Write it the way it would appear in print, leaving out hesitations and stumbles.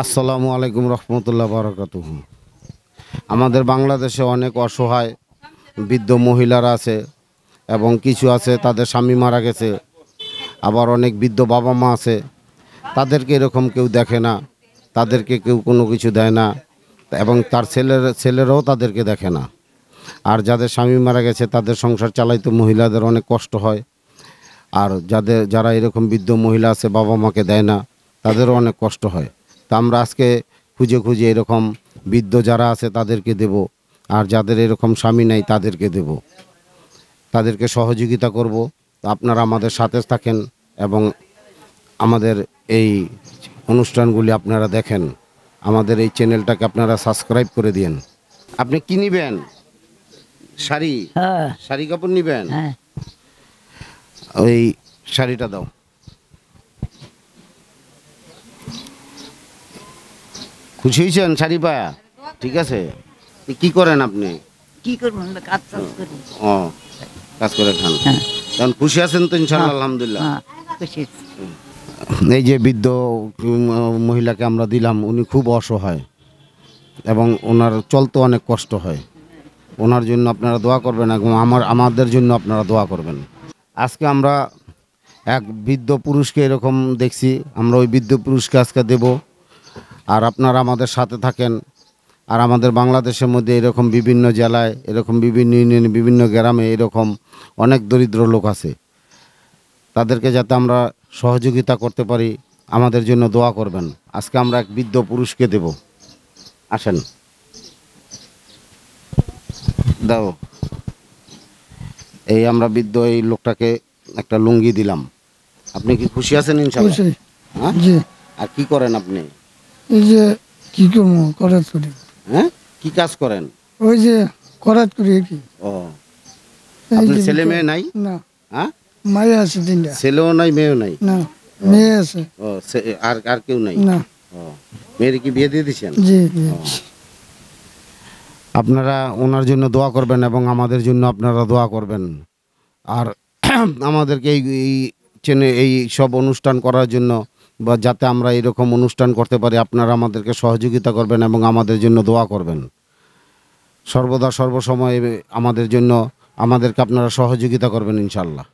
আসসালামু আলাইকুম রহমতুল্লাহ বারাকাতুহু। আমাদের বাংলাদেশে অনেক অসহায় বৃদ্ধ মহিলারা আছে এবং কিছু আছে তাদের স্বামী মারা গেছে, আবার অনেক বৃদ্ধ বাবা মা আছে, তাদেরকে এরকম কেউ দেখে না, তাদেরকে কেউ কোনো কিছু দেয় না এবং তার ছেলেরাও তাদেরকে দেখে না। আর যাদের স্বামী মারা গেছে তাদের সংসার চালাইতে মহিলাদের অনেক কষ্ট হয়। আর যারা এরকম বৃদ্ধ মহিলা আছে বাবা মাকে দেয় না, তাদেরও অনেক কষ্ট হয়। তা আমরা আজকে খুঁজে খুঁজে এরকম বৃদ্ধ যারা আছে তাদেরকে দেব, আর যাদের এরকম স্বামী নাই তাদেরকে দেব, তাদেরকে সহযোগিতা করব। আপনারা আমাদের সাথে থাকেন এবং আমাদের এই অনুষ্ঠানগুলি আপনারা দেখেন। আমাদের এই চ্যানেলটাকে আপনারা সাবস্ক্রাইব করে দিন। আপনি কি নেবেন? শাড়ি? হ্যাঁ শাড়ি কাপড় নেবেন? হ্যাঁ ওই শাড়িটা দাও। খুশি হয়েছেন শাড়ি পায়া? ঠিক আছে। কি করেন আপনি? কি করবো আমরা কাজ টাজ করি। ও, কাজ করে খান। হ্যাঁ এখন খুশি আছেন তো ইনশাআল্লাহ? আলহামদুলিল্লাহ। হ্যাঁ খুশি। এই যে বৃদ্ধ মহিলাকে আমরা দিলাম, উনি খুব অসহায় এবং ওনার চলতে অনেক কষ্ট হয়। ওনার জন্য আপনারা দোয়া করবেন এবং আমাদের জন্য আপনারা দোয়া করবেন। আজকে আমরা এক বৃদ্ধ পুরুষকে এরকম দেখছি, আমরা ওই বৃদ্ধ পুরুষকে আজকে দেব। আর আপনারা আমাদের সাথে থাকেন। আর আমাদের বাংলাদেশের মধ্যে এরকম বিভিন্ন জেলায়, এরকম বিভিন্ন ইউনিয়নে, বিভিন্ন গ্রামে এরকম অনেক দরিদ্র লোক আছে। তাদেরকে যাতে আমরা সহযোগিতা করতে পারি, আমাদের জন্য দোয়া করবেন। আজকে আমরা এক বৃদ্ধ পুরুষকে দেব। আসেন, দাও। এই আমরা বৃদ্ধ এই লোকটাকে একটা লুঙ্গি দিলাম। আপনি কি খুশি আছেন ইনশাআল্লাহ? খুশি। হ্যাঁ? জি। আর কি করেন আপনি? এই যে কি করবো, করাত করি। হ্যাঁ, কি কাজ করেন? ওই যে করাত করি কি। ও, এই আপনার যে ছেলে মেয়ে নাই? না, হ্যাঁ, মায়ে আছে তিনটা। ছেলেও নাই মেয়েও নাই? না, মেয়ে আছে। ও, আর আর কেউ নাই? না। ও, মেয়ের কি বিয়ে দিয়ে দিয়েছেন? জি জি। আপনারা ওনার জন্য দোয়া করবেন এবং আমাদের জন্য আপনারা দোয়া করবেন। আর আমাদেরকে এই সব অনুষ্ঠান করার জন্য, বা যাতে আমরা এরকম অনুষ্ঠান করতে পারি, আপনারা আমাদেরকে সহযোগিতা করবেন এবং আমাদের জন্য দোয়া করবেন। সর্বদা সর্বসময় আমাদের জন্য আমাদেরকে আপনারা সহযোগিতা করবেন ইনশাআল্লাহ।